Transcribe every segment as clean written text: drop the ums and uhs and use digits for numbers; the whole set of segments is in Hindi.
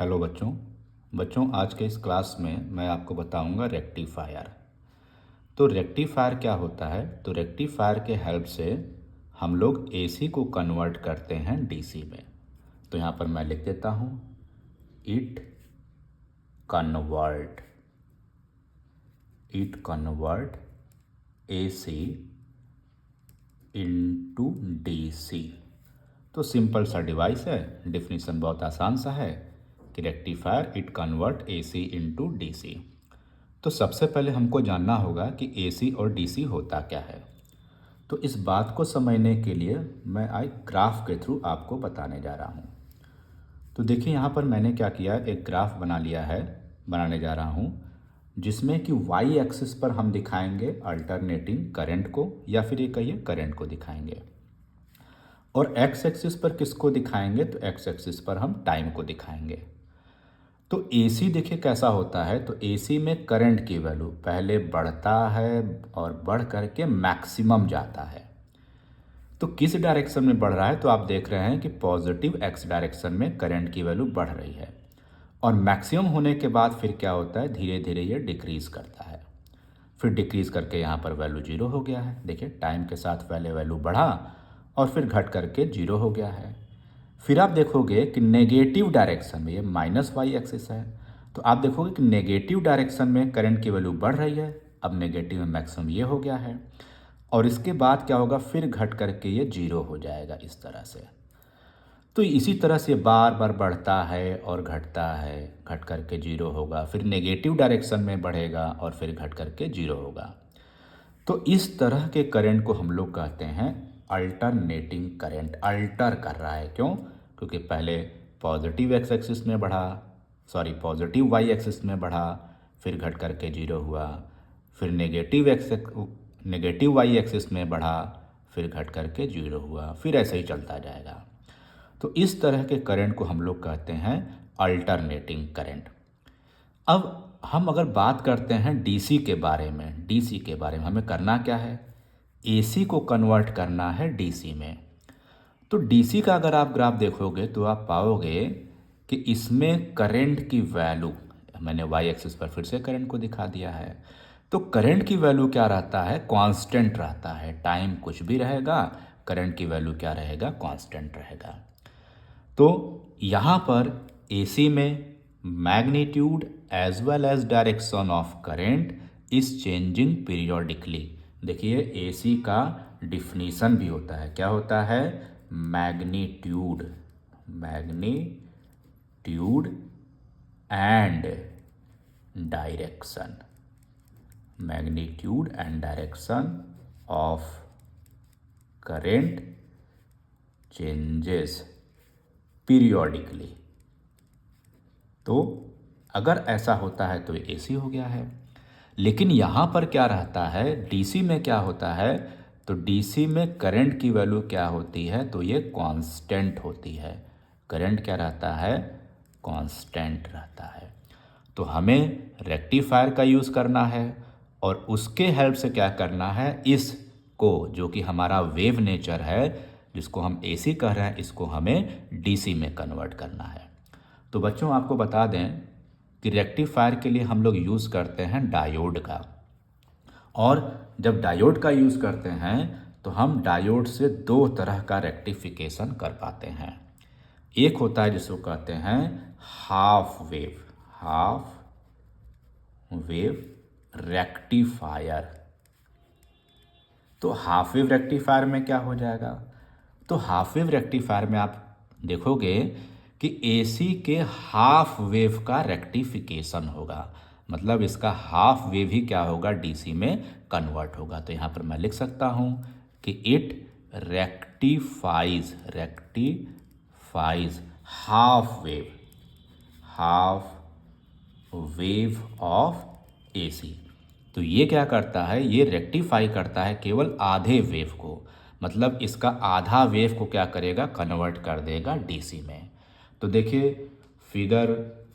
हेलो बच्चों। बच्चों, आज के इस क्लास में मैं आपको बताऊंगा रेक्टिफायर। तो रेक्टिफायर क्या होता है? तो रेक्टिफायर के हेल्प से हम लोग एसी को कन्वर्ट करते हैं डीसी में। तो यहाँ पर मैं लिख देता हूँ, it convert AC into DC. तो सिंपल सा डिवाइस है, डिफिनीशन बहुत आसान सा है कि rectifier it convert AC into DC. तो सबसे पहले हमको जानना होगा कि एसी और डीसी होता क्या है। तो इस बात को समझने के लिए मैं एक ग्राफ के थ्रू आपको बताने जा रहा हूँ। तो देखिए यहाँ पर मैंने क्या किया, एक ग्राफ बनाने जा रहा हूँ जिसमें कि वाई एक्सिस पर हम दिखाएंगे अल्टरनेटिंग करंट को, या फिर ये कहिए करंट को दिखाएंगे। और एक्स एक्सिस पर किसको दिखाएंगे? तो एक्स एक्सिस पर हम टाइम को दिखाएंगे। तो एसी देखिए कैसा होता है। तो एसी में करंट की वैल्यू पहले बढ़ता है और बढ़ करके मैक्सिमम जाता है। तो किस डायरेक्शन में बढ़ रहा है? तो आप देख रहे हैं कि पॉजिटिव एक्स डायरेक्शन में करंट की वैल्यू बढ़ रही है, और मैक्सिमम होने के बाद फिर क्या होता है, धीरे धीरे ये डिक्रीज करता है। फिर डिक्रीज करके यहाँ पर वैल्यू जीरो हो गया है। देखिए टाइम के साथ पहले वैल्यू बढ़ा और फिर घट करके जीरो हो गया है। फिर आप देखोगे कि नेगेटिव डायरेक्शन में, ये माइनस वाई एक्सिस है, तो आप देखोगे कि नेगेटिव डायरेक्शन में करंट की वैल्यू बढ़ रही है। अब नेगेटिव में मैक्सिमम ये हो गया है, और इसके बाद क्या होगा, फिर घट करके ये जीरो हो जाएगा इस तरह से। तो इसी तरह से बार बार बढ़ता है और घटता है, घट करके जीरो होगा, फिर नेगेटिव डायरेक्शन में बढ़ेगा और फिर घट करके जीरो होगा। तो इस तरह के करंट को हम लोग कहते हैं अल्टरनेटिंग करंट। अल्टर कर रहा है, क्यों? क्योंकि पहले पॉजिटिव एक्स एक्सिस में बढ़ा, सॉरी पॉजिटिव वाई एक्सिस में बढ़ा, फिर घट करके जीरो हुआ, फिर नेगेटिव वाई एक्सिस में बढ़ा, फिर घट करके जीरो हुआ, फिर ऐसे ही चलता जाएगा। तो इस तरह के करंट को हम लोग कहते हैं अल्टरनेटिंग करंट। अब हम अगर बात करते हैं डीसी के बारे में, डीसी के बारे में हमें करना क्या है, एसी को कन्वर्ट करना है डीसी में। तो डीसी का अगर आप ग्राफ देखोगे तो आप पाओगे कि इसमें करंट की वैल्यू, मैंने वाई एक्सिस पर फिर से करंट को दिखा दिया है, तो करंट की वैल्यू क्या रहता है, कांस्टेंट रहता है। टाइम कुछ भी रहेगा, करंट की वैल्यू क्या रहेगा, कांस्टेंट रहेगा। तो यहाँ पर एसी में magnitude as well as direction of current is changing periodically. देखिए एसी का डिफिनीशन भी होता है, क्या होता है, magnitude and direction, magnitude and direction of current changes periodically. तो अगर ऐसा होता है तो एसी हो गया है। लेकिन यहाँ पर क्या रहता है, डीसी में क्या होता है, तो डीसी में करंट की वैल्यू क्या होती है, तो ये कांस्टेंट होती है। करंट क्या रहता है, कांस्टेंट रहता है। तो हमें रेक्टिफायर का यूज़ करना है, और उसके हेल्प से क्या करना है, इसको जो कि हमारा वेव नेचर है, जिसको हम एसी कह रहे हैं, इसको हमें डीसी में कन्वर्ट करना है। तो बच्चों आपको बता दें कि रेक्टिफायर के लिए हम लोग यूज़ करते हैं डायोड का। और जब डायोड का यूज़ करते हैं तो हम डायोड से दो तरह का रेक्टिफिकेशन कर पाते हैं। एक होता है जिसको कहते हैं हाफ वेव रेक्टिफायर। तो हाफ वेव रेक्टिफायर में क्या हो जाएगा, तो हाफ वेव रेक्टिफायर में आप देखोगे कि एसी के हाफ वेव का रेक्टिफिकेशन होगा, मतलब इसका हाफ वेव ही क्या होगा, डीसी में कन्वर्ट होगा। तो यहाँ पर मैं लिख सकता हूँ कि it rectifies half wave of AC. तो ये क्या करता है, ये रेक्टिफाई करता है केवल आधे वेव को, मतलब इसका आधा वेव को क्या करेगा, कन्वर्ट कर देगा डीसी में। तो देखिए फिगर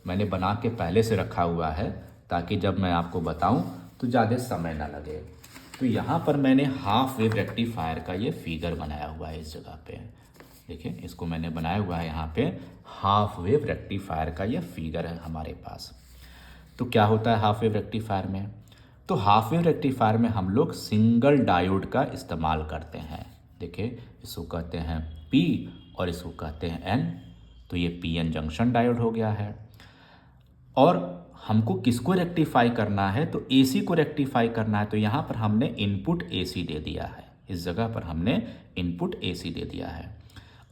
मैंने बना के पहले से रखा हुआ है, ताकि जब मैं आपको बताऊं तो ज़्यादा समय ना लगे। तो यहाँ पर मैंने हाफ वेव रेक्टिफायर का ये फिगर बनाया हुआ है इस जगह पे। देखिए इसको मैंने बनाया हुआ है यहाँ पे, हाफ वेव रेक्टिफायर का ये फिगर है हमारे पास। तो क्या होता है हाफ वेव रेक्टिफायर में? तो हाफ वेव रेक्टिफायर में हम लोग सिंगल डायोड का इस्तेमाल करते हैं। देखिए इसको कहते हैं पी और इसको कहते हैं एन। तो ये पी एन जंक्शन डायोड हो गया है। और हमको किसको रेक्टिफाई करना है? तो एसी को रेक्टिफाई करना है। तो यहाँ पर हमने इनपुट एसी दे दिया है, इस जगह पर हमने इनपुट एसी दे दिया है।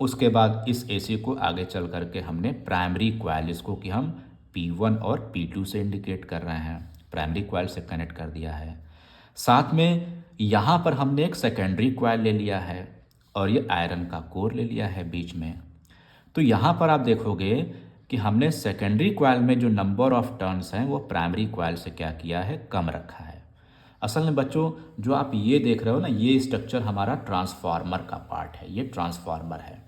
उसके बाद इस एसी को आगे चल करके हमने प्राइमरी क्वाइल, इसको कि हम P1 और P2 से इंडिकेट कर रहे हैं, प्राइमरी क्वाइल से कनेक्ट कर दिया है। साथ में यहाँ पर हमने एक सेकेंडरी क्वाइल ले लिया है और ये आयरन का कोर ले लिया है बीच में। तो यहाँ पर आप देखोगे कि हमने सेकेंडरी क्वाइल में जो नंबर ऑफ टर्न्स हैं वो प्राइमरी क्वाइल से क्या किया है, कम रखा है। असल में बच्चों जो आप ये देख रहे हो ना, ये स्ट्रक्चर हमारा ट्रांसफार्मर का पार्ट है, ये ट्रांसफार्मर है।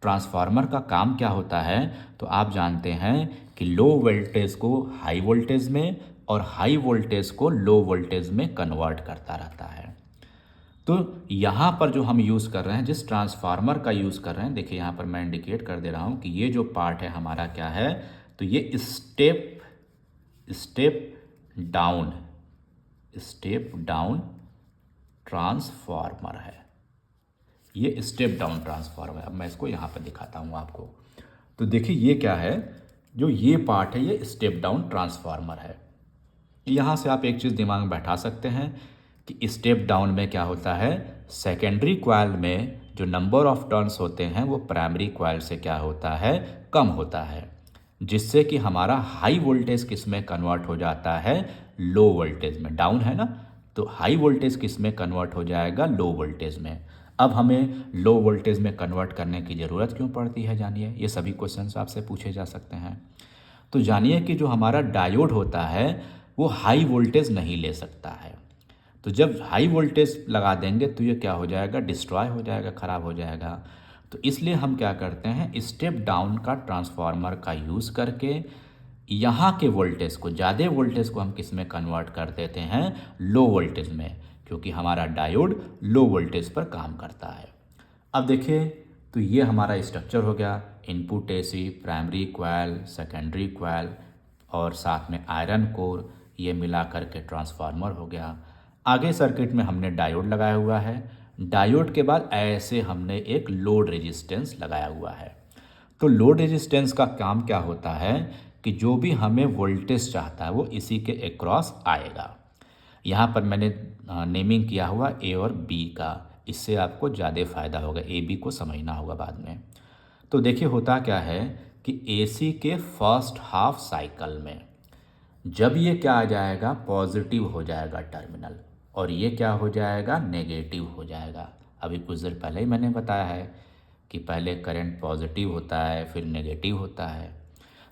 ट्रांसफार्मर का काम क्या होता है? तो आप जानते हैं कि लो वोल्टेज को हाई वोल्टेज में और हाई वोल्टेज को लो वोल्टेज में कन्वर्ट करता रहता है। तो यहाँ पर जो हम यूज़ कर रहे हैं, जिस ट्रांसफार्मर का यूज़ कर रहे हैं, देखिए यहाँ पर मैं इंडिकेट कर दे रहा हूँ कि ये जो पार्ट है हमारा क्या है, तो ये स्टेप डाउन ट्रांसफार्मर है। ये स्टेप डाउन ट्रांसफार्मर है। अब मैं इसको यहाँ पर दिखाता हूँ आपको। तो देखिए ये क्या है, जो ये पार्ट है ये स्टेप डाउन ट्रांसफार्मर है। यहाँ से आप एक चीज़ दिमाग में बैठा सकते हैं कि स्टेप डाउन में क्या होता है, सेकेंडरी क्वाइल में जो नंबर ऑफ टर्न्स होते हैं वो प्राइमरी क्वाइल से क्या होता है, कम होता है, जिससे कि हमारा हाई वोल्टेज किस में कन्वर्ट हो जाता है, लो वोल्टेज में। डाउन है ना, तो हाई वोल्टेज किस में कन्वर्ट हो जाएगा, लो वोल्टेज में। अब हमें लो वोल्टेज में कन्वर्ट करने की ज़रूरत क्यों पड़ती है, जानिए। ये सभी क्वेश्चंस आपसे पूछे जा सकते हैं। तो जानिए कि जो हमारा डायोड होता है वो हाई वोल्टेज नहीं ले सकता है। तो जब हाई वोल्टेज लगा देंगे तो ये क्या हो जाएगा, डिस्ट्रॉय हो जाएगा, ख़राब हो जाएगा। तो इसलिए हम क्या करते हैं, स्टेप डाउन का ट्रांसफार्मर का यूज़ करके यहाँ के वोल्टेज को, ज़्यादा वोल्टेज को हम किस में कन्वर्ट कर देते हैं, लो वोल्टेज में, क्योंकि हमारा डायोड लो वोल्टेज पर काम करता है। अब देखिए तो ये हमारा स्ट्रक्चर हो गया, input AC, primary coil, secondary coil और साथ में आयरन कोर, ये मिला करके ट्रांसफार्मर हो गया। आगे सर्किट में हमने डायोड लगाया हुआ है। डायोड के बाद ऐसे हमने एक लोड रेजिस्टेंस लगाया हुआ है। तो लोड रेजिस्टेंस का काम क्या होता है कि जो भी हमें वोल्टेज चाहता है वो इसी के अक्रॉस आएगा। यहाँ पर मैंने नेमिंग किया हुआ ए और बी का, इससे आपको ज़्यादा फ़ायदा होगा, ए बी को समझना होगा बाद में। तो देखिए होता क्या है कि एसी के फर्स्ट हाफ साइकिल में जब ये क्या आ जाएगा, पॉजिटिव हो जाएगा टर्मिनल, और ये क्या हो जाएगा, नेगेटिव हो जाएगा। अभी कुछ देर पहले ही मैंने बताया है कि पहले करंट पॉजिटिव होता है फिर नेगेटिव होता है।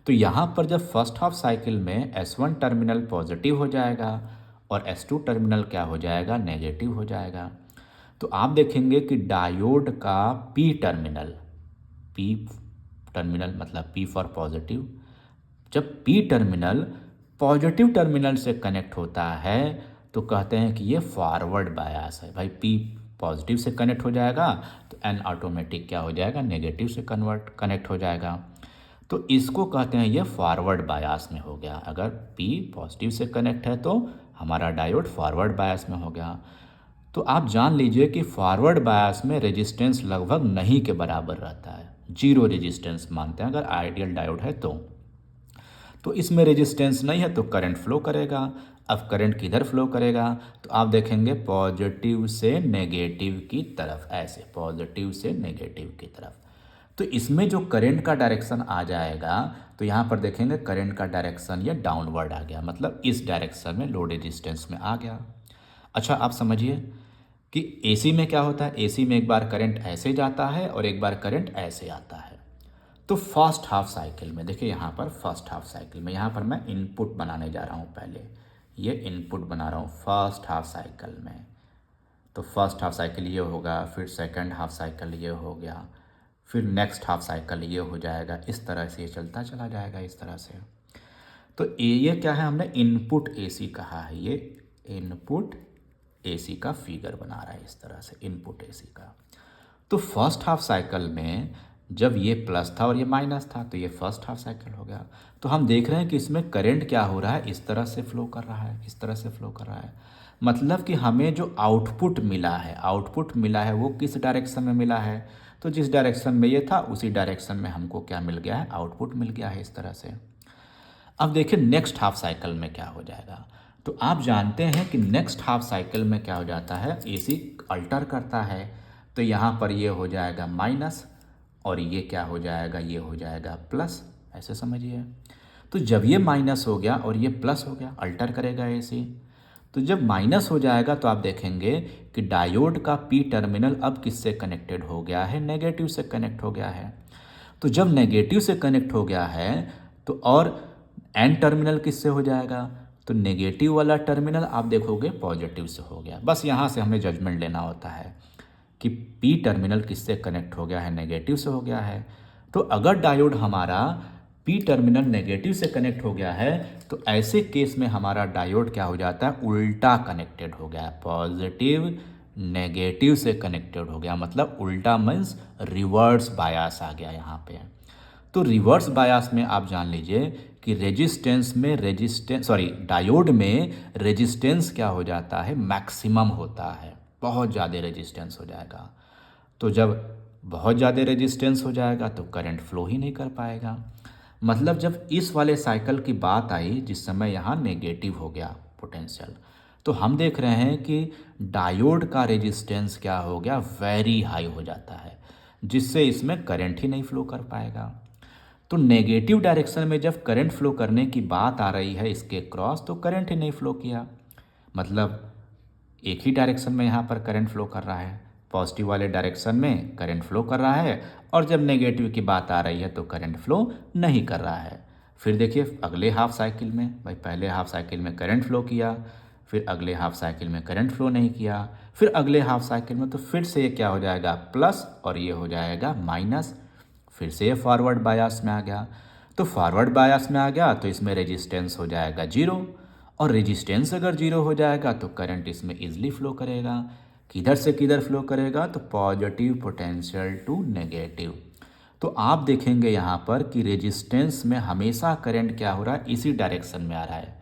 तो यहाँ पर जब फर्स्ट हाफ साइकिल में S1 टर्मिनल पॉजिटिव हो जाएगा और S2 टर्मिनल क्या हो जाएगा, नेगेटिव हो जाएगा। तो आप देखेंगे कि डायोड का P टर्मिनल मतलब P फॉर पॉजिटिव, जब P टर्मिनल पॉजिटिव टर्मिनल से कनेक्ट होता है तो कहते हैं कि ये फॉरवर्ड बायस है। भाई P पॉजिटिव से कनेक्ट हो जाएगा तो N ऑटोमेटिक क्या हो जाएगा, नेगेटिव से कनेक्ट हो जाएगा। तो इसको कहते हैं ये फॉरवर्ड बायस में हो गया। अगर P पॉजिटिव से कनेक्ट है तो हमारा डायोड फॉरवर्ड बायस में हो गया। तो आप जान लीजिए कि फॉरवर्ड बायस में रेजिस्टेंस लगभग नहीं के बराबर रहता है, जीरो रेजिस्टेंस मानते हैं अगर आइडियल डायोड है तो इसमें रेजिस्टेंस नहीं है तो करंट फ्लो करेगा। अब करंट किधर फ्लो करेगा, तो आप देखेंगे पॉजिटिव से नेगेटिव की तरफ, ऐसे पॉजिटिव से नेगेटिव की तरफ। तो इसमें जो करंट का डायरेक्शन आ जाएगा, तो यहाँ पर देखेंगे करंट का डायरेक्शन ये डाउनवर्ड आ गया, मतलब इस डायरेक्शन में लो रेजिस्टेंस में आ गया। अच्छा आप समझिए कि एसी में क्या होता है, एसी में एक बार करंट ऐसे जाता है और एक बार करंट ऐसे आता है। तो फर्स्ट हाफ साइकिल में देखिए, यहाँ पर फर्स्ट हाफ साइकिल में, यहाँ पर मैं इनपुट बनाने जा रहा हूँ, पहले ये इनपुट बना रहा हूँ फर्स्ट हाफ साइकिल में। तो फर्स्ट हाफ साइकिल ये होगा, फिर सेकंड हाफ साइकिल ये हो गया, फिर नेक्स्ट हाफ साइकिल ये हो जाएगा। इस तरह से ये चलता चला जाएगा इस तरह से। तो ये क्या है, हमने इनपुट एसी कहा है, ये इनपुट एसी का फिगर बना रहा है इस तरह से, इनपुट एसी का। तो फर्स्ट हाफ साइकिल में जब ये प्लस था और ये माइनस था तो ये फर्स्ट हाफ साइकिल हो गया। तो हम देख रहे हैं कि इसमें करंट क्या हो रहा है, इस तरह से फ्लो कर रहा है, इस तरह से फ्लो कर रहा है। मतलब कि हमें जो आउटपुट मिला है वो किस डायरेक्शन में मिला है, तो जिस डायरेक्शन में ये था उसी डायरेक्शन में हमको क्या मिल गया है, आउटपुट मिल गया है इस तरह से। अब देखिए नेक्स्ट हाफ साइकिल में क्या हो जाएगा। तो आप जानते हैं कि नेक्स्ट हाफ साइकिल में क्या हो जाता है, एसी अल्टर करता है। तो यहाँ पर ये हो जाएगा माइनस और ये क्या हो जाएगा, ये हो जाएगा प्लस, ऐसे समझिए। तो जब ये माइनस हो गया और ये प्लस हो गया, अल्टर करेगा एसी। तो जब माइनस हो जाएगा तो आप देखेंगे कि डायोड का पी टर्मिनल अब किससे कनेक्टेड हो गया है, नेगेटिव से कनेक्ट हो गया है। तो जब नेगेटिव से कनेक्ट हो गया है तो और एन टर्मिनल किससे हो जाएगा, तो नेगेटिव वाला टर्मिनल आप देखोगे पॉजिटिव से हो गया। बस यहाँ से हमें जजमेंट लेना होता है कि पी टर्मिनल किससे कनेक्ट हो गया है, नेगेटिव से हो गया है। तो अगर डायोड हमारा पी टर्मिनल नेगेटिव से कनेक्ट हो गया है तो ऐसे केस में हमारा डायोड क्या हो जाता है, उल्टा कनेक्टेड हो गया है, पॉजिटिव नेगेटिव से कनेक्टेड हो गया। मतलब उल्टा मीन्स रिवर्स बायास आ गया यहाँ पे। तो रिवर्स बायास में आप जान लीजिए कि डायोड में रेजिस्टेंस क्या हो जाता है, मैक्सिमम होता है, बहुत ज़्यादा रेजिस्टेंस हो जाएगा। तो जब बहुत ज़्यादा रेजिस्टेंस हो जाएगा तो करंट फ्लो ही नहीं कर पाएगा। मतलब जब इस वाले साइकिल की बात आई जिस समय यहाँ नेगेटिव हो गया पोटेंशियल, तो हम देख रहे हैं कि डायोड का रेजिस्टेंस क्या हो गया, वेरी हाई हो जाता है, जिससे इसमें करंट ही नहीं फ्लो कर पाएगा। तो नेगेटिव डायरेक्शन में जब करंट फ्लो करने की बात आ रही है इसके क्रॉस, तो करंट ही नहीं फ्लो किया। मतलब एक ही डायरेक्शन में यहाँ पर करंट फ्लो कर रहा है, पॉजिटिव वाले डायरेक्शन में करंट फ्लो कर रहा है, और जब नेगेटिव की बात आ रही है तो करंट फ्लो नहीं कर रहा है। फिर देखिए अगले हाफ साइकिल में, भाई पहले हाफ साइकिल में करंट फ्लो किया, फिर अगले हाफ साइकिल में करंट फ्लो नहीं किया, फिर अगले हाफ साइकिल में तो फिर से ये क्या हो जाएगा, प्लस, और ये हो जाएगा माइनस। फिर से ये फॉरवर्ड बायास में आ गया। तो फॉरवर्ड बायास में आ गया तो इसमें रेजिस्टेंस हो जाएगा जीरो, और रेजिस्टेंस अगर जीरो हो जाएगा तो करंट इसमें इजीली फ्लो करेगा। किधर से किधर फ्लो करेगा, तो पॉजिटिव पोटेंशियल टू नेगेटिव। तो आप देखेंगे यहाँ पर कि रेजिस्टेंस में हमेशा करंट क्या हो रहा है, इसी डायरेक्शन में आ रहा है,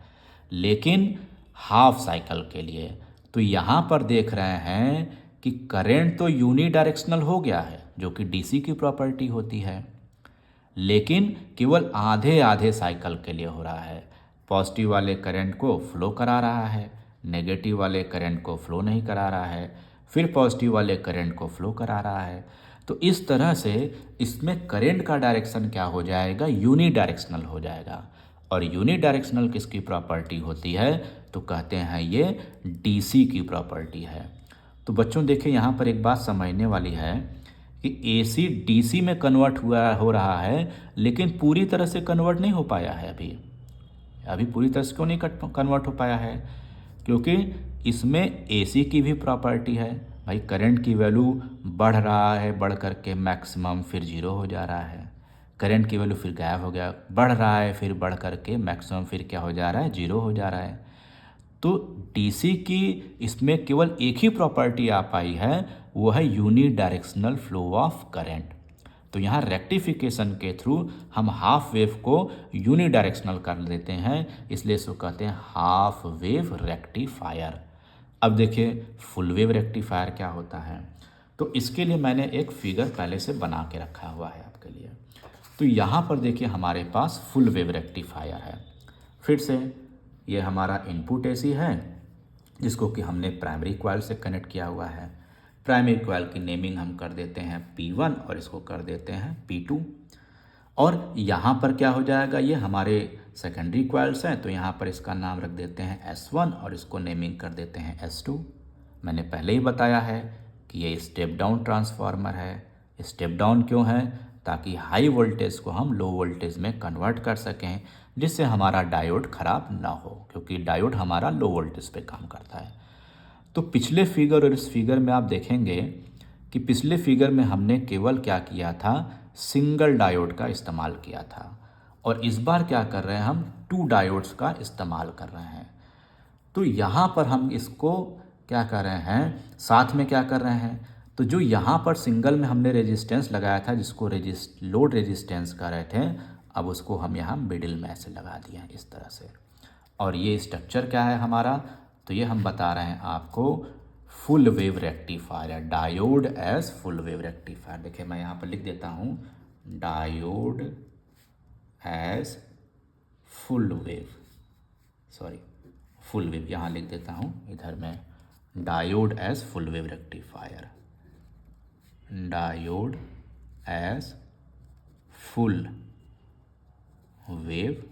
लेकिन हाफ साइकिल के लिए तो यहाँ पर देख रहे हैं कि करंट तो यूनी डायरेक्शनल हो गया है, जो कि डीसी की प्रॉपर्टी होती है, लेकिन केवल आधे आधे साइकिल के लिए हो रहा है। पॉजिटिव वाले करंट को फ्लो करा रहा है, नेगेटिव वाले करंट को फ्लो नहीं करा रहा है, फिर पॉजिटिव वाले करंट को फ्लो करा रहा है। तो इस तरह से इसमें करंट का डायरेक्शन क्या हो जाएगा, यूनी डायरेक्शनल हो जाएगा। और यूनी डायरेक्शनल किसकी प्रॉपर्टी होती है, तो कहते हैं ये डीसी की प्रॉपर्टी है। तो बच्चों देखिए यहाँ पर एक बात समझने वाली है कि एसी डीसी में कन्वर्ट हो रहा है, लेकिन पूरी तरह से कन्वर्ट नहीं हो पाया है अभी। अभी पूरी तरह से क्यों नहीं कन्वर्ट हो पाया है, क्योंकि इसमें एसी की भी प्रॉपर्टी है। भाई करंट की वैल्यू बढ़ रहा है, बढ़ करके मैक्सिमम, फिर जीरो हो जा रहा है। करंट की वैल्यू फिर गायब हो गया, बढ़ रहा है, फिर बढ़ करके मैक्सिमम, फिर क्या हो जा रहा है, जीरो हो जा रहा है। तो डीसी की इसमें केवल एक ही प्रॉपर्टी आ पाई है, वो है unidirectional flow of current. तो यहाँ रेक्टिफिकेशन के थ्रू हम हाफ वेव को यूनी डायरेक्शनल कर देते हैं, इसलिए इसको कहते हैं हाफ वेव रेक्टिफायर। अब देखिए फुल वेव रेक्टिफायर क्या होता है, तो इसके लिए मैंने एक फिगर पहले से बना के रखा हुआ है आपके लिए। तो यहाँ पर देखिए हमारे पास फुल वेव रेक्टिफायर है। फिर से ये हमारा इनपुट एसी है, जिसको कि हमने प्राइमरी कॉइल से कनेक्ट किया हुआ है। प्राइमरी कॉइल की नेमिंग हम कर देते हैं P1 और इसको कर देते हैं P2। और यहाँ पर क्या हो जाएगा, ये हमारे सेकेंडरी कॉइल्स हैं, तो यहाँ पर इसका नाम रख देते हैं S1 और इसको नेमिंग कर देते हैं S2। मैंने पहले ही बताया है कि ये स्टेप डाउन ट्रांसफार्मर है। स्टेप डाउन क्यों है, ताकि हाई वोल्टेज को हम लो वोल्टेज में कन्वर्ट कर सकें, जिससे हमारा डायोड ख़राब ना हो, क्योंकि डायोड हमारा लो वोल्टेज पे काम करता है। तो पिछले फिगर और इस फिगर में आप देखेंगे कि पिछले फिगर में हमने केवल क्या किया था, सिंगल डायोड का इस्तेमाल किया था, और इस बार क्या कर रहे हैं, हम 2 डायोड्स का इस्तेमाल कर रहे हैं। तो यहाँ पर हम इसको क्या कर रहे हैं, साथ में क्या कर रहे हैं, तो जो यहाँ पर सिंगल में हमने रेजिस्टेंस लगाया था जिसको लोड रेजिस्टेंस कह रहे थे, अब उसको हम यहाँ मिडिल में ऐसे लगा दिए हैं इस तरह से। और ये स्ट्रक्चर क्या है हमारा, तो ये हम बता रहे हैं आपको फुल वेव रेक्टिफायर है, diode as full wave rectifier. देखिए मैं यहाँ पर लिख देता हूँ diode as full wave, full wave यहाँ लिख देता हूँ इधर में, diode as full wave rectifier, diode as full wave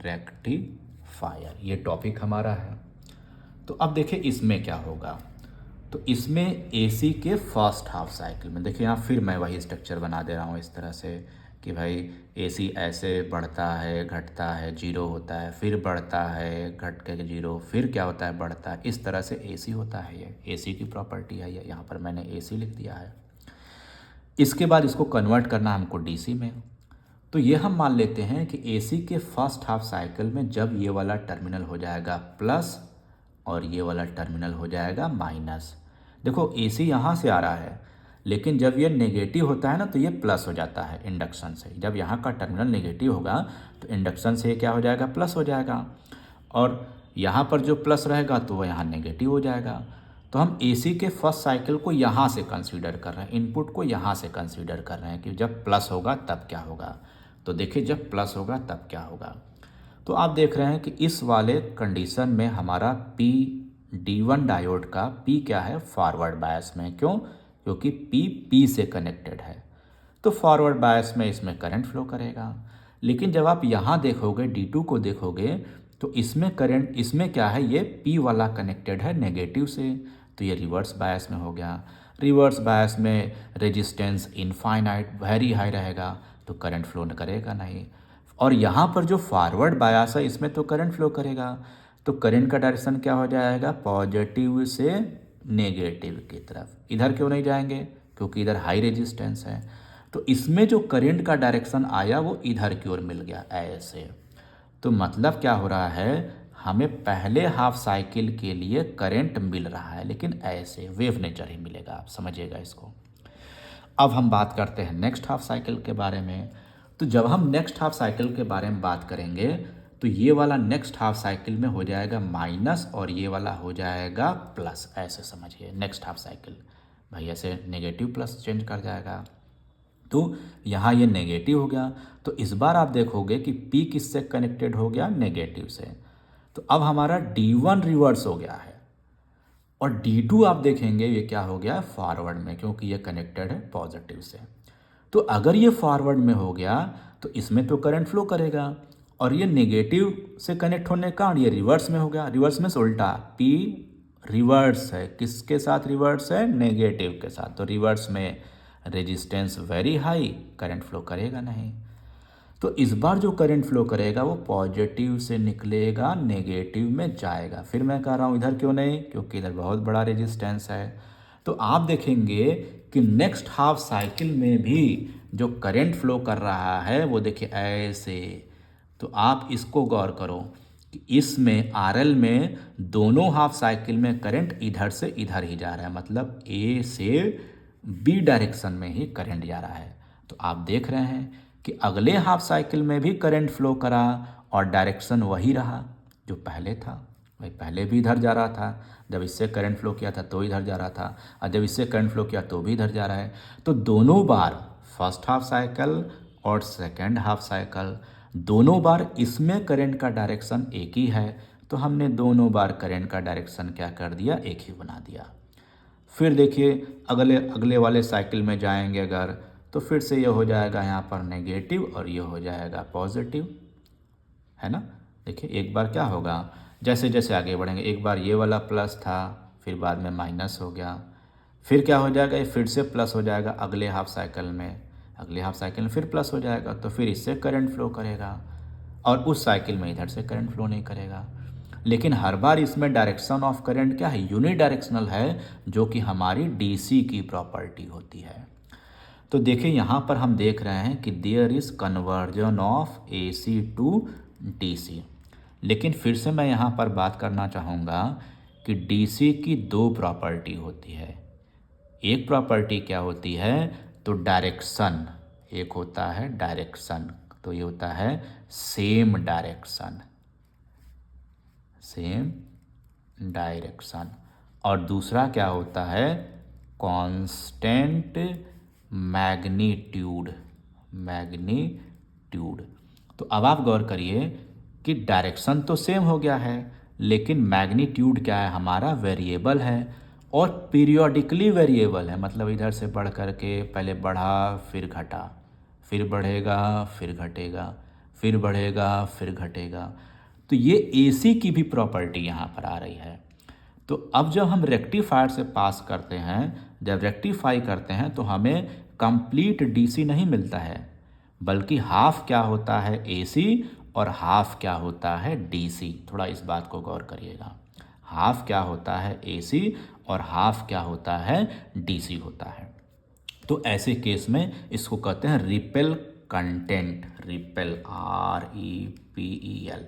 rectifier, ये टॉपिक हमारा है। तो अब देखिए इसमें क्या होगा, तो इसमें एसी के फर्स्ट हाफ साइकिल में देखिए यहाँ फिर मैं वही स्ट्रक्चर बना दे रहा हूँ इस तरह से कि भाई एसी ऐसे बढ़ता है, घटता है, जीरो होता है, फिर बढ़ता है, घट के जीरो, फिर क्या होता है, बढ़ता है। इस तरह से एसी होता है, ये एसी की प्रॉपर्टी है। ये यहाँ पर मैंने एसी लिख दिया है। इसके बाद इसको कन्वर्ट करना हमको डीसी में। तो ये हम मान लेते हैं कि एसी के फर्स्ट हाफ साइकिल में जब ये वाला टर्मिनल हो जाएगा प्लस और ये वाला टर्मिनल हो जाएगा माइनस। देखो एसी यहाँ से आ रहा है, लेकिन जब ये नेगेटिव होता है ना तो ये प्लस हो जाता है इंडक्शन से। जब यहाँ का टर्मिनल नेगेटिव होगा तो इंडक्शन से क्या हो जाएगा, प्लस हो जाएगा। और यहाँ पर जो प्लस रहेगा तो वो यहाँ नेगेटिव हो जाएगा। तो हम एसी के फर्स्ट साइकिल को यहाँ से कंसीडर कर रहे हैं, इनपुट को यहाँ से कंसीडर कर रहे हैं कि जब प्लस होगा तब क्या होगा। तो देखिए जब प्लस होगा तब क्या होगा। तो आप देख रहे हैं कि इस वाले कंडीशन में हमारा पी D1 डायोड का पी क्या है, फॉरवर्ड बायस में। क्यों? क्योंकि पी से कनेक्टेड है, तो फॉरवर्ड बायस में इसमें करंट फ्लो करेगा। लेकिन जब आप यहाँ देखोगे D2 को देखोगे तो इसमें करंट, इसमें क्या है, ये पी वाला कनेक्टेड है नेगेटिव से, तो ये रिवर्स बायस में हो गया। रिवर्स बायस में रेजिस्टेंस इनफाइनाइट वेरी हाई रहेगा तो करंट फ्लो करेगा नहीं। और यहाँ पर जो फॉरवर्ड बायस है इसमें तो करंट फ्लो करेगा, तो करंट का डायरेक्शन क्या हो जाएगा, पॉजिटिव से नेगेटिव की तरफ। इधर क्यों नहीं जाएंगे, क्योंकि इधर हाई रेजिस्टेंस है। तो इसमें जो करंट का डायरेक्शन आया वो इधर की ओर मिल गया ऐसे। तो मतलब क्या हो रहा है, हमें पहले हाफ साइकिल के लिए करंट मिल रहा है लेकिन ऐसे वेव नेचर ही मिलेगा, आप समझिएगा इसको। अब हम बात करते हैं नेक्स्ट हाफ साइकिल के बारे में। तो जब हम नेक्स्ट हाफ साइकिल के बारे में बात करेंगे तो ये वाला नेक्स्ट हाफ साइकिल में हो जाएगा माइनस और ये वाला हो जाएगा प्लस, ऐसे समझिए। नेक्स्ट हाफ साइकिल भाई ऐसे नेगेटिव प्लस चेंज कर जाएगा, तो यहाँ ये नेगेटिव हो गया। तो इस बार आप देखोगे कि P किससे कनेक्टेड हो गया, नेगेटिव से। तो अब हमारा D1 रिवर्स हो गया है और D2 आप देखेंगे ये क्या हो गया, फॉरवर्ड में, क्योंकि ये कनेक्टेड है पॉजिटिव से। तो अगर ये फॉरवर्ड में हो गया तो इसमें तो करंट फ्लो करेगा, और ये नेगेटिव से कनेक्ट होने का ये रिवर्स में हो गया। रिवर्स में उल्टा, P रिवर्स है, किसके साथ रिवर्स है, नेगेटिव के साथ। तो रिवर्स में resistance very high, current flow करेगा नहीं। तो इस बार जो करंट फ्लो करेगा वो पॉजिटिव से निकलेगा, नेगेटिव में जाएगा। फिर मैं कह रहा हूँ इधर क्यों नहीं, क्योंकि इधर बहुत बड़ा रेजिस्टेंस है। तो आप देखेंगे कि नेक्स्ट हाफ साइकिल में भी जो करंट फ्लो कर रहा है वो देखिए ऐसे। तो आप इसको गौर करो कि इसमें RL में दोनों हाफ साइकिल में करंट इधर से इधर ही जा रहा है, मतलब A से B डायरेक्शन में ही करंट जा रहा है। तो आप देख रहे हैं कि अगले हाफ साइकिल में भी करंट फ्लो करा और डायरेक्शन वही रहा जो पहले था। भाई पहले भी इधर जा रहा था, जब इससे करंट फ्लो किया था तो इधर जा रहा था, और जब इससे करंट फ्लो किया तो भी इधर जा रहा है। तो दोनों बार फर्स्ट हाफ साइकिल और सेकेंड हाफ साइकिल दोनों बार इसमें करंट का डायरेक्शन एक ही है, तो हमने दोनों बार करंट का डायरेक्शन क्या कर दिया, एक ही बना दिया। फिर देखिए अगले वाले साइकिल में जाएंगे अगर, तो फिर से ये हो जाएगा यहाँ पर नेगेटिव और ये हो जाएगा पॉजिटिव, है ना। देखिए एक बार क्या होगा, जैसे जैसे आगे बढ़ेंगे, एक बार ये वाला प्लस था, फिर बाद में माइनस हो गया, फिर क्या हो जाएगा, ये फिर से प्लस हो जाएगा अगले हाफ साइकिल में, अगले हाफ साइकिल में फिर प्लस हो जाएगा, तो फिर इससे करंट फ्लो करेगा, और उस साइकिल में इधर से करंट फ्लो नहीं करेगा। लेकिन हर बार इसमें डायरेक्शन ऑफ करंट क्या है, यूनिडायरेक्शनल है, जो कि हमारी डीसी की प्रॉपर्टी होती है। तो देखिए यहाँ पर हम देख रहे हैं कि there is conversion of AC to DC। लेकिन फिर से मैं यहाँ पर बात करना चाहूँगा कि DC की दो प्रॉपर्टी होती है, एक प्रॉपर्टी क्या होती है, तो डायरेक्शन, एक होता है डायरेक्शन, तो ये होता है सेम डायरेक्शन, सेम डायरेक्शन। और दूसरा क्या होता है, कांस्टेंट मैग्नीट्यूड, मैग्नीट्यूड। तो अब आप गौर करिए कि डायरेक्शन तो सेम हो गया है, लेकिन मैग्नीट्यूड क्या है, हमारा वेरिएबल है और पीरियोडिकली वेरिएबल है, मतलब इधर से बढ़ कर के पहले बढ़ा फिर घटा, फिर बढ़ेगा फिर घटेगा, फिर बढ़ेगा फिर घटेगा। तो ये एसी की भी प्रॉपर्टी यहाँ पर आ रही है। तो अब जब हम रेक्टिफायर से पास करते हैं, जब रेक्टिफाई करते हैं, तो हमें कंप्लीट डीसी नहीं मिलता है, बल्कि हाफ क्या होता है एसी और हाफ क्या होता है डीसी। थोड़ा इस बात को गौर करिएगा, हाफ क्या होता है एसी और हाफ क्या होता है डीसी होता है। तो ऐसे केस में इसको कहते हैं repel content, repel, REPEL,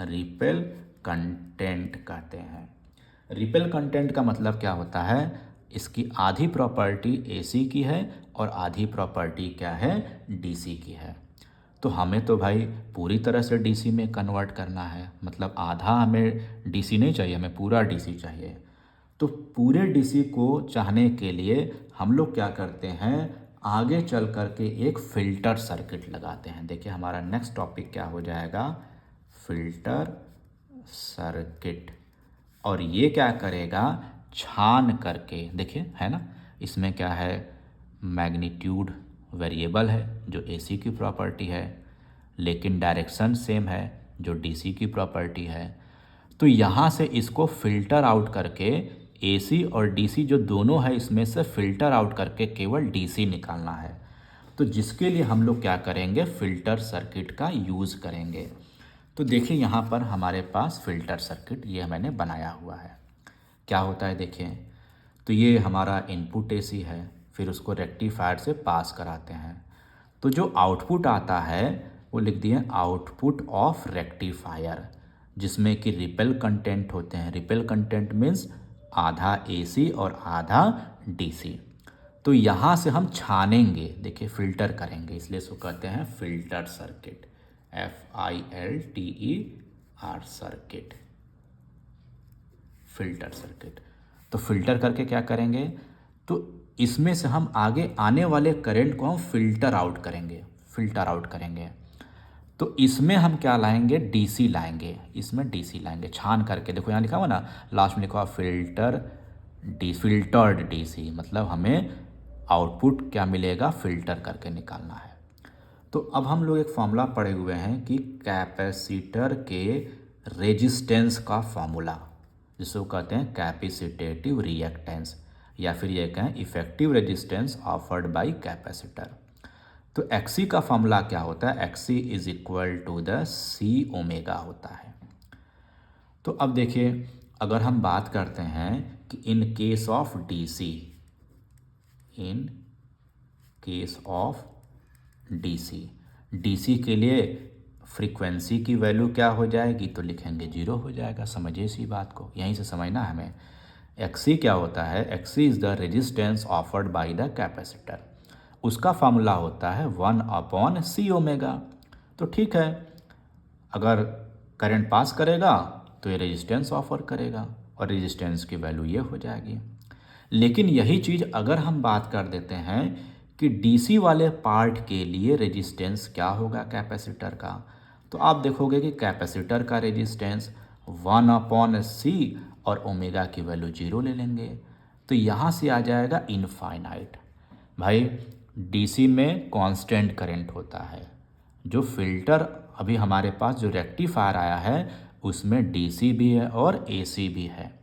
repel content कहते हैं। रिपेल कंटेंट का मतलब क्या होता है, इसकी आधी प्रॉपर्टी एसी की है और आधी प्रॉपर्टी क्या है डीसी की है। तो हमें तो भाई पूरी तरह से डीसी में कन्वर्ट करना है, मतलब आधा हमें डीसी नहीं चाहिए, हमें पूरा डीसी चाहिए। तो पूरे डीसी को चाहने के लिए हम लोग क्या करते हैं, आगे चल कर के एक फ़िल्टर सर्किट लगाते हैं। देखिए हमारा नेक्स्ट टॉपिक क्या हो जाएगा, फ़िल्टर सर्किट। और ये क्या करेगा, छान करके, देखिए है ना, इसमें क्या है, मैग्नीट्यूड वेरिएबल है जो एसी की प्रॉपर्टी है, लेकिन डायरेक्शन सेम है जो डीसी की प्रॉपर्टी है। तो यहाँ से इसको फ़िल्टर आउट करके एसी और डीसी जो दोनों है इसमें से फ़िल्टर आउट करके केवल डीसी निकालना है। तो जिसके लिए हम लोग क्या करेंगे, फ़िल्टर सर्किट का यूज़ करेंगे। तो देखिए यहाँ पर हमारे पास फ़िल्टर सर्किट ये मैंने बनाया हुआ है। क्या होता है देखिए, तो ये हमारा इनपुट एसी है, फिर उसको रेक्टिफायर से पास कराते हैं। तो जो आउटपुट आता है वो लिख दिए आउटपुट ऑफ रेक्टिफायर, जिसमें कि रिपेल कंटेंट होते हैं। रिपेल कंटेंट मीन्स आधा एसी और आधा डीसी। तो यहाँ से हम छानेंगे, देखिए फ़िल्टर करेंगे, इसलिए इसको कहते हैं filter circuit, FILTER circuit, filter circuit. तो फ़िल्टर करके क्या करेंगे, तो इसमें से हम आगे आने वाले करंट को हम फ़िल्टर आउट करेंगे, फ़िल्टर आउट करेंगे। तो इसमें हम क्या लाएंगे, डीसी लाएंगे, इसमें डीसी लाएंगे छान करके। देखो यहाँ लिखा हुआ ना, लास्ट में लिखा हुआ फ़िल्टर्ड डीसी, मतलब हमें आउटपुट क्या मिलेगा, फ़िल्टर करके निकालना है। तो अब हम लोग एक फॉर्मूला पढ़े हुए हैं कि कैपेसिटर के रेजिस्टेंस का फॉर्मूला, जिसको कहते हैं कैपेसिटेटिव रिएक्टेंस, या फिर ये कहें effective resistance offered by capacitor. तो XC का फॉर्मूला क्या होता है, XC is equal to the C omega होता है। तो अब देखिए अगर हम बात करते हैं कि in case of DC, in case of DC के लिए फ्रीक्वेंसी की वैल्यू क्या हो जाएगी, तो लिखेंगे 0 हो जाएगा। समझिए इसी बात को, यहीं से समझना हमें। XC क्या होता है, XC is the resistance offered by the capacitor, उसका फार्मूला होता है 1/C ओमेगा। तो ठीक है, अगर करंट पास करेगा तो ये रेजिस्टेंस ऑफर करेगा और रेजिस्टेंस की वैल्यू ये हो जाएगी। लेकिन यही चीज़ अगर हम बात कर देते हैं कि डीसी वाले पार्ट के लिए रेजिस्टेंस क्या होगा कैपेसिटर का, तो आप देखोगे कि कैपेसिटर का रेजिस्टेंस 1/C और ओमेगा की वैल्यू 0 ले लेंगे। तो यहाँ से आ जाएगा इनफाइनाइट। भाई डीसी में कांस्टेंट करंट होता है, जो फिल्टर अभी हमारे पास जो रेक्टिफायर आया है उसमें डीसी भी है और एसी भी है।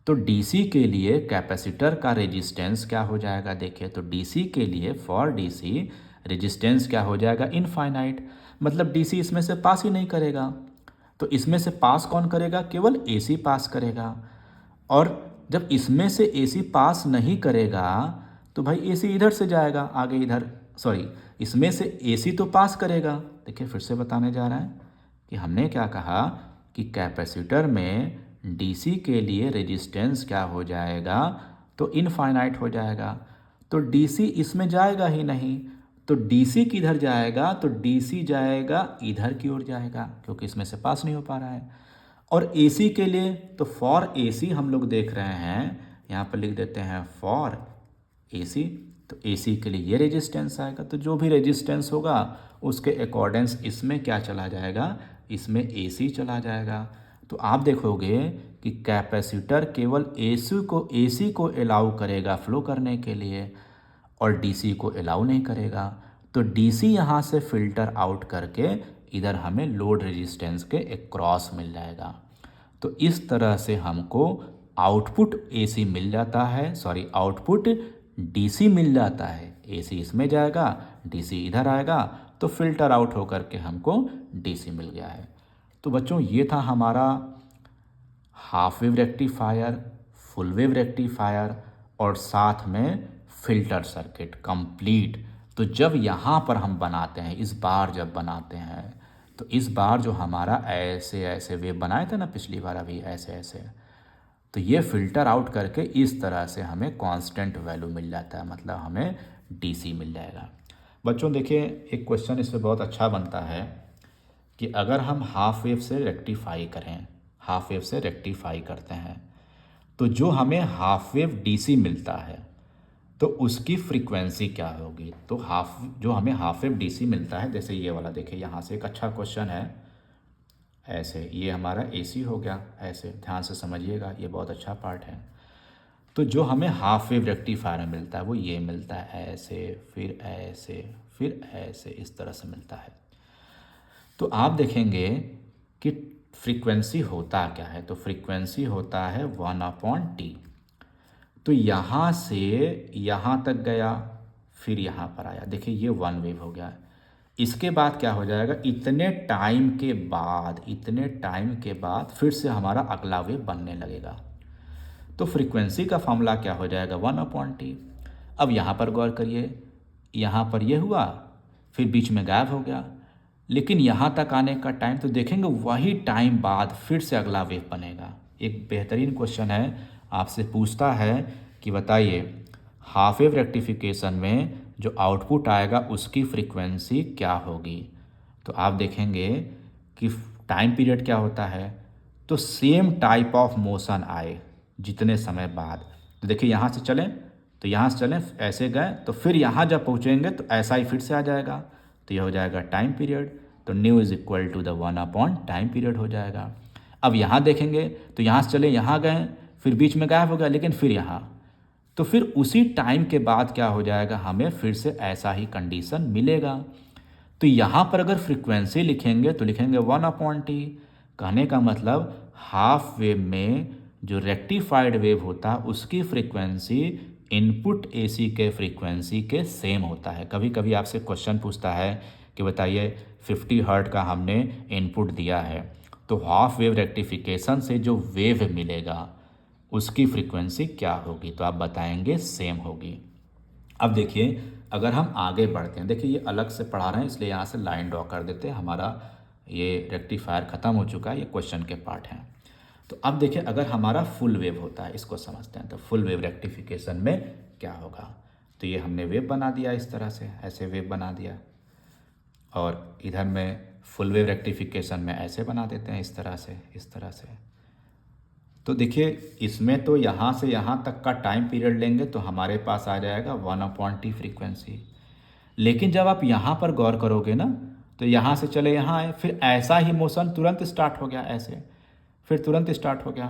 तो डीसी के लिए कैपेसिटर का रेजिस्टेंस क्या हो जाएगा, देखिए तो डीसी के लिए फॉर डीसी रेजिस्टेंस क्या हो जाएगा, इनफाइनाइट, मतलब डीसी इसमें से पास ही नहीं करेगा। तो इसमें से पास कौन करेगा, केवल एसी पास करेगा। और जब इसमें से एसी पास नहीं करेगा तो भाई एसी इधर से जाएगा आगे, इधर सॉरी, इसमें से एसी तो पास करेगा। देखिए फिर से बताने जा रहा है कि हमने क्या कहा कि कैपेसिटर में डीसी के लिए रेजिस्टेंस क्या हो जाएगा, तो इनफाइनाइट हो जाएगा। तो DC इसमें जाएगा ही नहीं, तो DC किधर जाएगा, तो DC जाएगा इधर की ओर जाएगा, क्योंकि इसमें से पास नहीं हो पा रहा है। और AC के लिए तो फॉर AC हम लोग देख रहे हैं, यहाँ पर लिख देते हैं फॉर AC। तो AC के लिए ये रेजिस्टेंस आएगा, तो जो भी रेजिस्टेंस होगा उसके अकॉर्डेंस इसमें क्या चला जाएगा, इसमें AC चला जाएगा। तो आप देखोगे कि कैपेसिटर केवल AC को अलाउ करेगा फ्लो करने के लिए, और DC को अलाउ नहीं करेगा। तो DC यहाँ से फिल्टर आउट करके इधर हमें लोड रेजिस्टेंस के अक्रॉस मिल जाएगा। तो इस तरह से हमको आउटपुट AC मिल जाता है, सॉरी आउटपुट DC मिल जाता है। AC इसमें जाएगा, DC इधर आएगा, तो फिल्टर आउट होकर के हमको DC मिल गया है। तो बच्चों ये था हमारा half wave rectifier, full wave rectifier और साथ में फिल्टर सर्किट कंप्लीट। तो जब यहाँ पर हम बनाते हैं, इस बार जब बनाते हैं, तो इस बार जो हमारा ऐसे ऐसे वेव बनाए थे ना पिछली बार, अभी ऐसे ऐसे, तो ये फिल्टर आउट करके इस तरह से हमें कांस्टेंट वैल्यू मिल जाता है, मतलब हमें DC मिल जाएगा। बच्चों देखिए एक क्वेश्चन इससे बहुत अच्छा बनता है कि अगर हम हाफ वेव से रेक्टिफाई करें, हाफ वेव से रेक्टिफाई करते हैं, तो जो हमें हाफ वेव DC मिलता है तो उसकी फ्रीक्वेंसी क्या होगी। तो जो हमें हाफ वेव DC मिलता है, जैसे ये वाला देखिए, यहाँ से एक अच्छा क्वेश्चन है, ऐसे ये हमारा AC हो गया, ऐसे ध्यान से समझिएगा, ये बहुत अच्छा पार्ट है। तो जो हमें हाफ वेव रेक्टिफायर में मिलता है वो ये मिलता है, ऐसे फिर ऐसे फिर ऐसे, इस तरह से मिलता है। तो आप देखेंगे कि फ्रीक्वेंसी होता क्या है, तो फ्रीक्वेंसी होता है 1/T। तो यहाँ से यहाँ तक गया, फिर यहाँ पर आया, देखिए ये वन वेव हो गया। इसके बाद क्या हो जाएगा, इतने टाइम के बाद फिर से हमारा अगला वेव बनने लगेगा। तो फ्रीक्वेंसी का फॉर्मूला क्या हो जाएगा, 1/T। अब यहाँ पर गौर करिए, यहाँ पर ये हुआ, फिर बीच में गायब हो गया, लेकिन यहाँ तक आने का टाइम तो देखेंगे वही टाइम बाद फिर से अगला वेव बनेगा। एक बेहतरीन क्वेश्चन है, आपसे पूछता है कि बताइए हाफ वेव रेक्टिफिकेशन में जो आउटपुट आएगा उसकी फ्रीक्वेंसी क्या होगी। तो आप देखेंगे कि टाइम पीरियड क्या होता है, तो सेम टाइप ऑफ मोशन आए जितने समय बाद। तो देखिए यहाँ से चलें, तो यहाँ से चलें, ऐसे गए, तो फिर यहाँ जब पहुँचेंगे तो ऐसा ही फिर से आ जाएगा, तो ये हो जाएगा टाइम पीरियड। तो nu is equal to the 1/टाइम पीरियड हो जाएगा। अब यहाँ देखेंगे, तो यहाँ से चले, यहाँ गए, फिर बीच में गायब हो गया, लेकिन फिर यहाँ, तो फिर उसी टाइम के बाद क्या हो जाएगा, हमें फिर से ऐसा ही कंडीशन मिलेगा। तो यहाँ पर अगर फ्रीक्वेंसी लिखेंगे तो लिखेंगे 1/T। कहने का मतलब हाफ वेव में जो रेक्टिफाइड वेव होता है उसकी फ्रीक्वेंसी इनपुट AC के फ्रीक्वेंसी के सेम होता है। कभी कभी आपसे क्वेश्चन पूछता है कि बताइए 50 हर्ट्ज का हमने इनपुट दिया है, तो हाफ वेव रेक्टिफिकेशन से जो वेव मिलेगा उसकी फ्रीक्वेंसी क्या होगी, तो आप बताएंगे सेम होगी। अब देखिए अगर हम आगे बढ़ते हैं, देखिए ये अलग से पढ़ा रहे हैं इसलिए यहाँ से लाइन ड्रॉ कर देते हैं, हमारा ये रेक्टिफायर ख़त्म हो चुका है, ये क्वेश्चन के पार्ट हैं। तो अब देखिए अगर हमारा फुल वेव होता है, इसको समझते हैं, तो फुल वेव रेक्टिफिकेशन में क्या होगा। तो ये हमने वेव बना दिया इस तरह से, ऐसे वेव बना दिया, और इधर में फुल वेव रेक्टिफिकेशन में ऐसे बना देते हैं, इस तरह से, इस तरह से। तो देखिए इसमें तो यहाँ से यहाँ तक का टाइम पीरियड लेंगे तो हमारे पास आ जाएगा 1/T फ्रीक्वेंसी। लेकिन जब आप यहाँ पर गौर करोगे ना, तो यहाँ से चले यहाँ आए, फिर ऐसा ही मोशन तुरंत स्टार्ट हो गया, ऐसे फिर तुरंत स्टार्ट हो गया।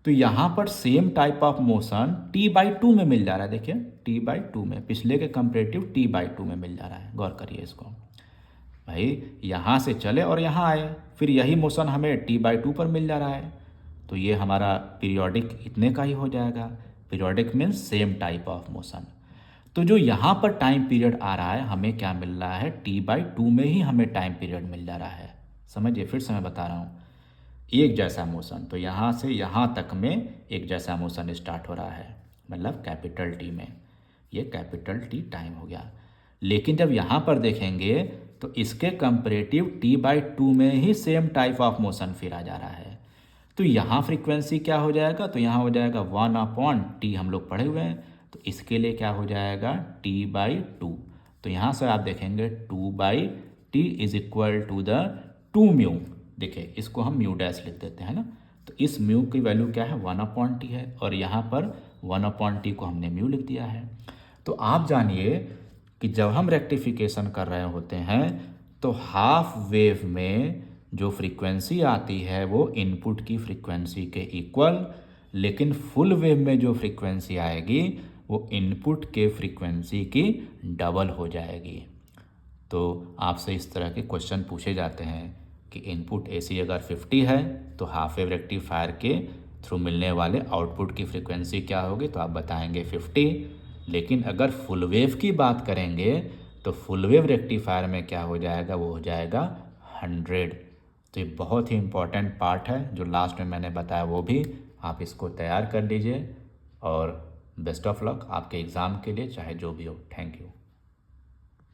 तो यहाँ पर same type of motion T/2 में मिल जा रहा है, देखिए T/2 में, पिछले के कंपेरेटिव T/2 में मिल जा रहा है। गौर करिए इसको, भाई यहाँ से चले और यहाँ आए, फिर यही मोशन हमें T/2 पर मिल जा रहा है, तो ये हमारा पीरियोडिक इतने का ही हो जाएगा। Periodic means same type of motion. तो जो यहाँ पर टाइम पीरियड आ रहा है हमें क्या मिल रहा है, T/2 में ही हमें टाइम पीरियड मिल जा रहा है। समझिए फिर से मैं बता रहा हूँ, एक जैसा मोशन, तो यहाँ से यहाँ तक में एक जैसा मोशन स्टार्ट हो रहा है, मतलब कैपिटल T में, ये कैपिटल T टाइम हो गया। लेकिन जब यहाँ पर देखेंगे तो इसके कंपेरेटिव T/2 में ही सेम टाइप ऑफ मोशन फिर आ जा रहा है। तो यहाँ फ्रीक्वेंसी क्या हो जाएगा, तो यहाँ हो जाएगा 1/t, हम लोग पढ़े हुए हैं, तो इसके लिए क्या हो जाएगा t/2। तो यहाँ से आप देखेंगे 2/t is equal to the 2 mu. देखिए इसको हम म्यू डैश लिख देते हैं ना, तो इस म्यू की वैल्यू क्या है 1/t है, और यहाँ पर 1/t को हमने म्यू लिख दिया है। तो आप जानिए कि जब हम रेक्टिफिकेशन कर रहे होते हैं तो हाफ वेव में जो फ्रीक्वेंसी आती है वो इनपुट की फ्रीक्वेंसी के इक्वल, लेकिन फुल वेव में जो फ्रीक्वेंसी आएगी वो इनपुट के फ्रीक्वेंसी की डबल हो जाएगी। तो आपसे इस तरह के क्वेश्चन पूछे जाते हैं कि इनपुट AC अगर 50 है तो हाफ वेव रेक्टिफायर के थ्रू मिलने वाले आउटपुट की फ्रीक्वेंसी क्या होगी, तो आप बताएंगे 50। लेकिन अगर फुल वेव की बात करेंगे तो फुल वेव रेक्टिफायर में क्या हो जाएगा, वो हो जाएगा 100। तो ये बहुत ही इम्पॉर्टेंट पार्ट है जो लास्ट में मैंने बताया, वो भी आप इसको तैयार कर लीजिए। और बेस्ट ऑफ लक आपके एग्ज़ाम के लिए, चाहे जो भी हो। Thank you.